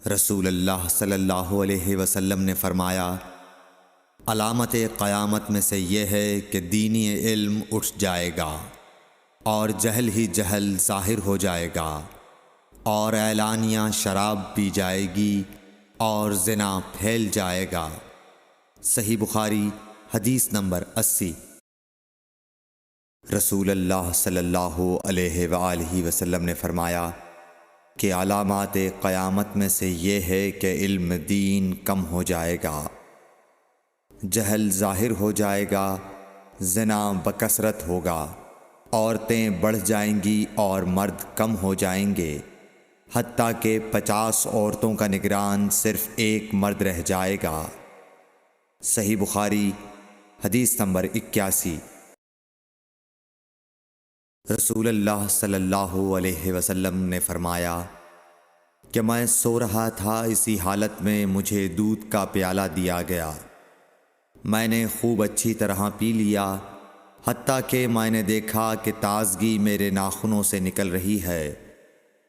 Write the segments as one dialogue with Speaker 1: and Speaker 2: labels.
Speaker 1: رسول اللہ صلی اللہ علیہ وسلم نے فرمایا، علامت قیامت میں سے یہ ہے کہ دینی علم اٹھ جائے گا اور جہل ہی جہل ظاہر ہو جائے گا، اور اعلانیہ شراب پی جائے گی اور زنا پھیل جائے گا۔ صحیح بخاری حدیث نمبر 80۔ رسول اللہ صلی اللہ علیہ وآلہ وسلم نے فرمایا کہ علامات قیامت میں سے یہ ہے کہ علم دین کم ہو جائے گا، جہل ظاہر ہو جائے گا، زنا بکثرت ہوگا، عورتیں بڑھ جائیں گی اور مرد کم ہو جائیں گے، حتیٰ کہ 50 عورتوں کا نگران صرف ایک مرد رہ جائے گا۔ صحیح بخاری حدیث نمبر 81۔ رسول اللہ صلی اللہ علیہ وسلم نے فرمایا کہ میں سو رہا تھا، اسی حالت میں مجھے دودھ کا پیالہ دیا گیا، میں نے خوب اچھی طرح پی لیا، حتیٰ کہ میں نے دیکھا کہ تازگی میرے ناخنوں سے نکل رہی ہے۔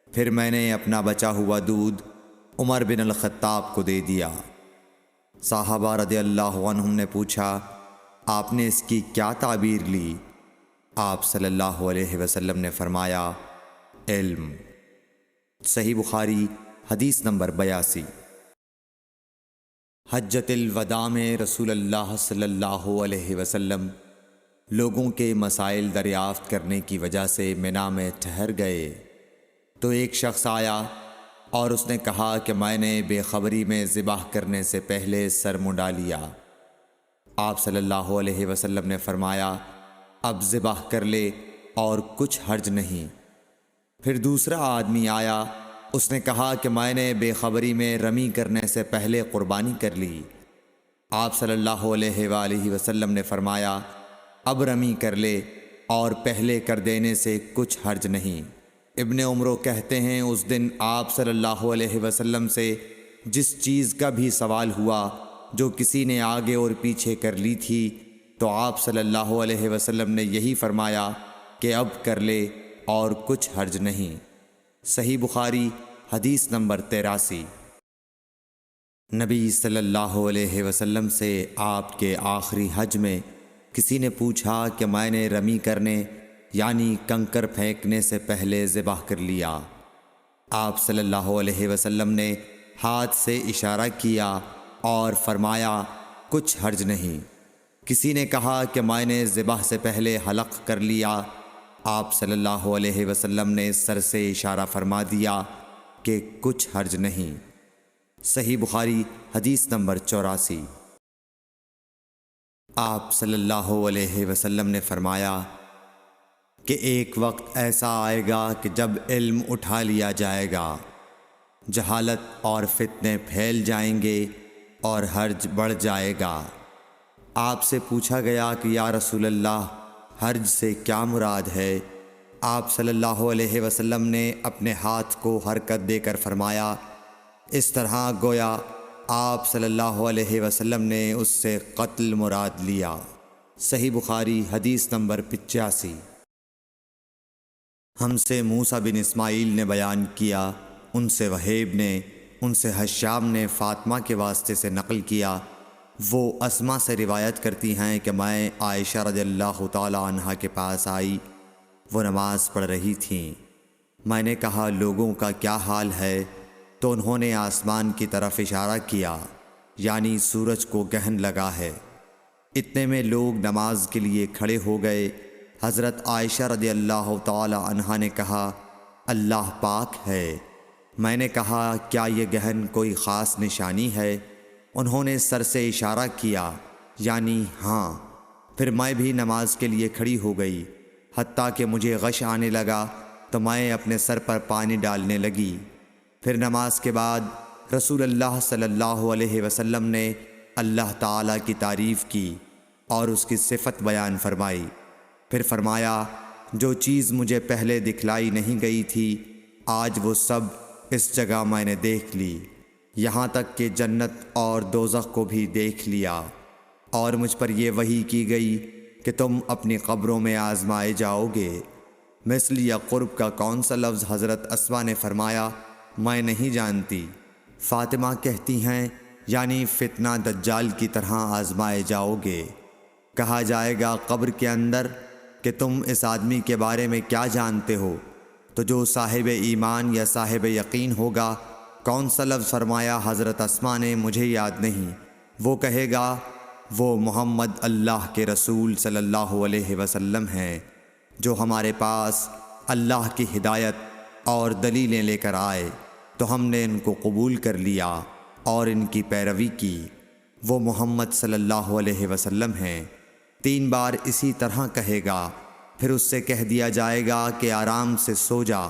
Speaker 1: پھر میں نے اپنا بچا ہوا دودھ عمر بن الخطاب کو دے دیا۔ صحابہ رضی اللہ عنہم نے پوچھا، آپ نے اس کی کیا تعبیر لی؟ آپ صلی اللہ علیہ وسلم نے فرمایا، علم۔ صحیح بخاری حدیث نمبر 82۔ حجۃ الوداع میں رسول اللہ صلی اللہ علیہ وسلم لوگوں کے مسائل دریافت کرنے کی وجہ سے منا میں ٹھہر گئے تو ایک شخص آیا اور اس نے کہا کہ میں نے بے خبری میں ذبح کرنے سے پہلے سر منڈا لیا۔ آپ صلی اللہ علیہ وسلم نے فرمایا، اب ذبح کر لے اور کچھ حرج نہیں۔ پھر دوسرا آدمی آیا، اس نے کہا کہ میں نے بے خبری میں رمی کرنے سے پہلے قربانی کر لی۔ آپ صلی اللہ علیہ وآلہ وسلم نے فرمایا، اب رمی کر لے اور پہلے کر دینے سے کچھ حرج نہیں۔ ابن عمرو کہتے ہیں، اس دن آپ صلی اللہ علیہ وسلم سے جس چیز کا بھی سوال ہوا جو کسی نے آگے اور پیچھے کر لی تھی، تو آپ صلی اللہ علیہ وسلم نے یہی فرمایا کہ اب کر لے اور کچھ حرج نہیں۔ صحیح بخاری حدیث نمبر 83۔ نبی صلی اللہ علیہ وسلم سے آپ کے آخری حج میں کسی نے پوچھا کہ میں نے رمی کرنے یعنی کنکر پھینکنے سے پہلے ذبح کر لیا۔ آپ صلی اللہ علیہ وسلم نے ہاتھ سے اشارہ کیا اور فرمایا، کچھ حرج نہیں۔ کسی نے کہا کہ میں نے ذبح سے پہلے حلق کر لیا۔ آپ صلی اللہ علیہ وسلم نے سر سے اشارہ فرما دیا کہ کچھ حرج نہیں۔ صحیح بخاری حدیث نمبر 84۔ آپ صلی اللہ علیہ وسلم نے فرمایا کہ ایک وقت ایسا آئے گا کہ جب علم اٹھا لیا جائے گا، جہالت اور فتنے پھیل جائیں گے اور حرج بڑھ جائے گا۔ آپ سے پوچھا گیا کہ یا رسول اللہ، حرج سے کیا مراد ہے؟ آپ صلی اللہ علیہ وسلم نے اپنے ہاتھ کو حرکت دے کر فرمایا، اس طرح گویا آپ صلی اللہ علیہ وسلم نے اس سے قتل مراد لیا۔ صحیح بخاری حدیث نمبر 85۔ ہم سے موسیٰ بن اسماعیل نے بیان کیا، ان سے وہیب نے، ان سے حشام نے فاطمہ کے واسطے سے نقل کیا، وہ اسما سے روایت کرتی ہیں کہ میں عائشہ رضی اللہ تعالی عنہا کے پاس آئی، وہ نماز پڑھ رہی تھیں۔ میں نے کہا، لوگوں کا کیا حال ہے؟ تو انہوں نے آسمان کی طرف اشارہ کیا، یعنی سورج کو گرہن لگا ہے۔ اتنے میں لوگ نماز کے لیے کھڑے ہو گئے۔ حضرت عائشہ رضی اللہ تعالی عنہا نے کہا، اللہ پاک ہے۔ میں نے کہا، کیا یہ گرہن کوئی خاص نشانی ہے؟ انہوں نے سر سے اشارہ کیا، یعنی ہاں۔ پھر میں بھی نماز کے لیے کھڑی ہو گئی، حتیٰ کہ مجھے غش آنے لگا تو میں اپنے سر پر پانی ڈالنے لگی۔ پھر نماز کے بعد رسول اللہ صلی اللہ علیہ وسلم نے اللہ تعالیٰ کی تعریف کی اور اس کی صفت بیان فرمائی۔ پھر فرمایا، جو چیز مجھے پہلے دکھلائی نہیں گئی تھی، آج وہ سب اس جگہ میں نے دیکھ لی، یہاں تک کہ جنت اور دوزخ کو بھی دیکھ لیا۔ اور مجھ پر یہ وحی کی گئی کہ تم اپنی قبروں میں آزمائے جاؤ گے۔ مثل یا قرب کا کون سا لفظ؟ حضرت اسما نے فرمایا، میں نہیں جانتی۔ فاطمہ کہتی ہیں یعنی فتنہ دجال کی طرح آزمائے جاؤ گے۔ کہا جائے گا قبر کے اندر کہ تم اس آدمی کے بارے میں کیا جانتے ہو؟ تو جو صاحب ایمان یا صاحب یقین ہوگا، کون سا لفظ فرمایا حضرت اسماء نے مجھے یاد نہیں، وہ کہے گا وہ محمد اللہ کے رسول صلی اللہ علیہ وسلم ہیں، جو ہمارے پاس اللہ کی ہدایت اور دلیلیں لے کر آئے تو ہم نے ان کو قبول کر لیا اور ان کی پیروی کی۔ وہ محمد صلی اللہ علیہ وسلم ہیں۔ 3 بار اسی طرح کہے گا، پھر اس سے کہہ دیا جائے گا کہ آرام سے سو جا،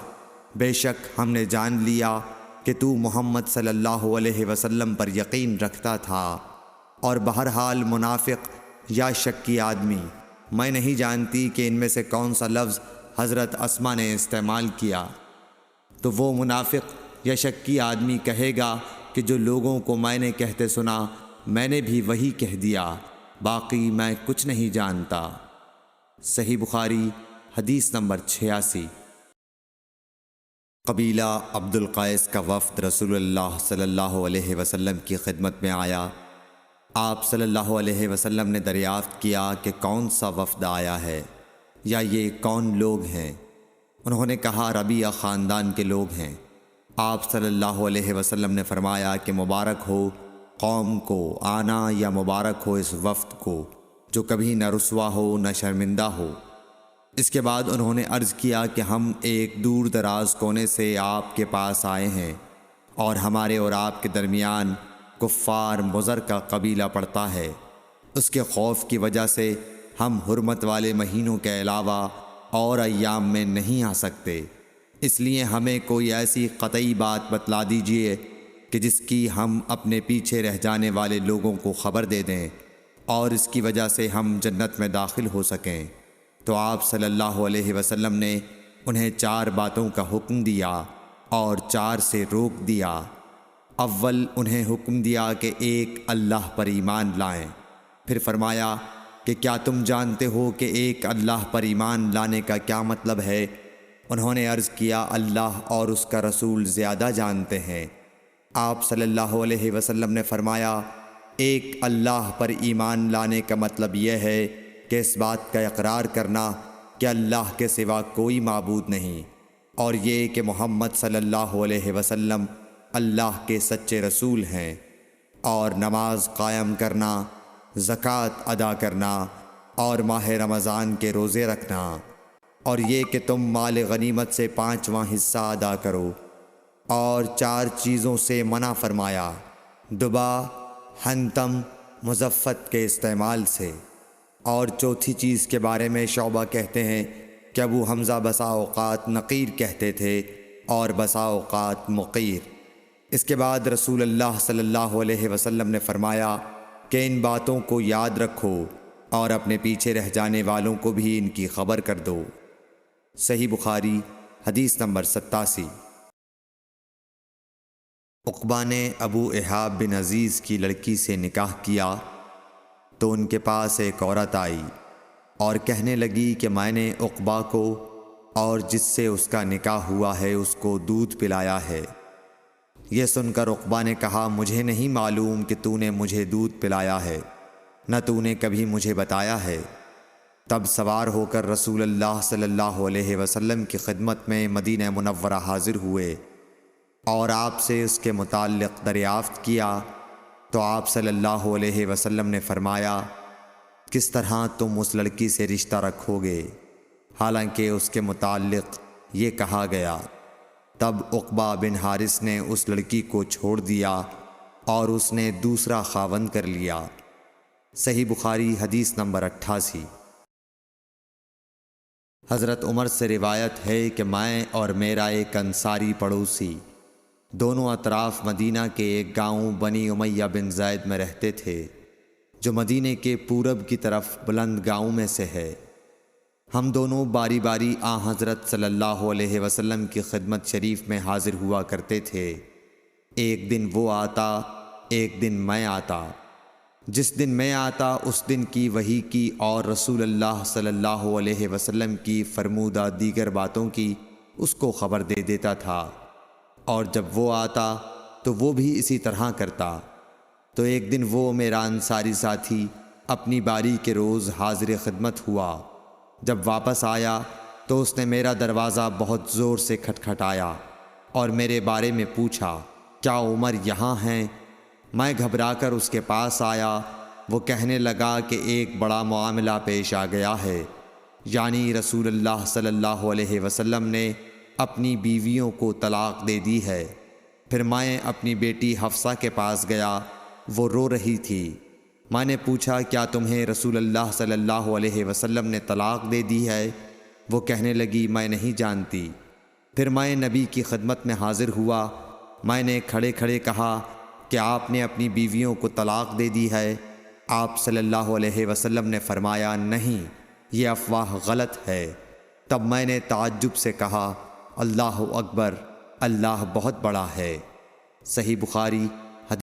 Speaker 1: بے شک ہم نے جان لیا کہ تو محمد صلی اللہ علیہ وسلم پر یقین رکھتا تھا، اور بہرحال منافق یا شکی آدمی، میں نہیں جانتی کہ ان میں سے کون سا لفظ حضرت اسماء نے استعمال کیا۔ تو وہ منافق یا شکی آدمی کہے گا کہ جو لوگوں کو میں نے کہتے سنا میں نے بھی وہی کہہ دیا، باقی میں کچھ نہیں جانتا۔ صحیح بخاری حدیث نمبر 86۔ قبیلہ عبد القیس کا وفد رسول اللہ صلی اللہ علیہ وسلم کی خدمت میں آیا۔ آپ صلی اللہ علیہ وسلم نے دریافت کیا کہ کون سا وفد آیا ہے یا یہ کون لوگ ہیں؟ انہوں نے کہا ربیعہ خاندان کے لوگ ہیں۔ آپ صلی اللہ علیہ وسلم نے فرمایا کہ مبارک ہو قوم کو آنا، یا مبارک ہو اس وفد کو جو کبھی نہ رسوا ہو نہ شرمندہ ہو۔ اس کے بعد انہوں نے عرض کیا کہ ہم ایک دور دراز کونے سے آپ کے پاس آئے ہیں، اور ہمارے اور آپ کے درمیان کفار مضر کا قبیلہ پڑتا ہے۔ اس کے خوف کی وجہ سے ہم حرمت والے مہینوں کے علاوہ اور ایام میں نہیں آ سکتے، اس لیے ہمیں کوئی ایسی قطعی بات بتلا دیجیے کہ جس کی ہم اپنے پیچھے رہ جانے والے لوگوں کو خبر دے دیں، اور اس کی وجہ سے ہم جنت میں داخل ہو سکیں۔ تو آپ صلی اللہ علیہ وسلم نے انہیں 4 باتوں کا حکم دیا اور 4 سے روک دیا۔ اول انہیں حکم دیا کہ ایک اللہ پر ایمان لائیں، پھر فرمایا کہ کیا تم جانتے ہو کہ ایک اللہ پر ایمان لانے کا کیا مطلب ہے؟ انہوں نے عرض کیا اللہ اور اس کا رسول زیادہ جانتے ہیں۔ آپ صلی اللہ علیہ وسلم نے فرمایا ایک اللہ پر ایمان لانے کا مطلب یہ ہے کہ اس بات کا اقرار کرنا کہ اللہ کے سوا کوئی معبود نہیں، اور یہ کہ محمد صلی اللہ علیہ وسلم اللہ کے سچے رسول ہیں، اور نماز قائم کرنا، زکوٰۃ ادا کرنا، اور ماہ رمضان کے روزے رکھنا، اور یہ کہ تم مال غنیمت سے 5واں حصہ ادا کرو، اور 4 چیزوں سے منع فرمایا، دبا، حنتم، مزفت کے استعمال سے۔ اور چوتھی چیز کے بارے میں شعبہ کہتے ہیں کہ ابو حمزہ بسا اوقات نقیر کہتے تھے اور بسا اوقات مقیر۔ اس کے بعد رسول اللہ صلی اللہ علیہ وسلم نے فرمایا کہ ان باتوں کو یاد رکھو اور اپنے پیچھے رہ جانے والوں کو بھی ان کی خبر کر دو۔ صحیح بخاری حدیث نمبر 87۔ عقبہ نے ابو احاب بن عزیز کی لڑکی سے نکاح کیا تو ان کے پاس ایک عورت آئی اور کہنے لگی کہ میں نے عقبہ کو اور جس سے اس کا نکاح ہوا ہے اس کو دودھ پلایا ہے۔ یہ سن کر عقبہ نے کہا مجھے نہیں معلوم کہ تو نے مجھے دودھ پلایا ہے، نہ تو نے کبھی مجھے بتایا ہے۔ تب سوار ہو کر رسول اللہ صلی اللہ علیہ وسلم کی خدمت میں مدینہ منورہ حاضر ہوئے اور آپ سے اس کے متعلق دریافت کیا تو آپ صلی اللہ علیہ وسلم نے فرمایا کس طرح تم اس لڑکی سے رشتہ رکھو گے، حالانکہ اس کے متعلق یہ کہا گیا۔ تب عقبہ بن حارث نے اس لڑکی کو چھوڑ دیا اور اس نے دوسرا خاوند کر لیا۔ صحیح بخاری حدیث نمبر 88۔ حضرت عمر سے روایت ہے کہ میں اور میرا ایک انصاری پڑوسی دونوں اطراف مدینہ کے ایک گاؤں بنی امیہ بن زید میں رہتے تھے، جو مدینے کے پورب کی طرف بلند گاؤں میں سے ہے۔ ہم دونوں باری باری حضرت صلی اللہ علیہ وسلم کی خدمت شریف میں حاضر ہوا کرتے تھے۔ ایک دن وہ آتا، ایک دن میں آتا۔ جس دن میں آتا اس دن کی وحی کی اور رسول اللہ صلی اللہ علیہ وسلم کی فرمودہ دیگر باتوں کی اس کو خبر دے دیتا تھا، اور جب وہ آتا تو وہ بھی اسی طرح کرتا۔ تو ایک دن وہ میرا انصاری ساتھی اپنی باری کے روز حاضر خدمت ہوا۔ جب واپس آیا تو اس نے میرا دروازہ بہت زور سے کھٹکھٹایا اور میرے بارے میں پوچھا، کیا عمر یہاں ہیں؟ میں گھبرا کر اس کے پاس آیا۔ وہ کہنے لگا کہ ایک بڑا معاملہ پیش آ گیا ہے، یعنی رسول اللہ صلی اللہ علیہ وسلم نے اپنی بیویوں کو طلاق دے دی ہے۔ پھر میں اپنی بیٹی حفصہ کے پاس گیا، وہ رو رہی تھی۔ میں نے پوچھا، کیا تمہیں رسول اللہ صلی اللہ علیہ وسلم نے طلاق دے دی ہے؟ وہ کہنے لگی، میں نہیں جانتی۔ پھر میں نبی کی خدمت میں حاضر ہوا۔ میں نے کھڑے کھڑے کہا کہ آپ نے اپنی بیویوں کو طلاق دے دی ہے؟ آپ صلی اللہ علیہ وسلم نے فرمایا، نہیں، یہ افواہ غلط ہے۔ تب میں نے تعجب سے کہا، اللہ اکبر، اللہ بہت بڑا ہے۔ صحیح بخاری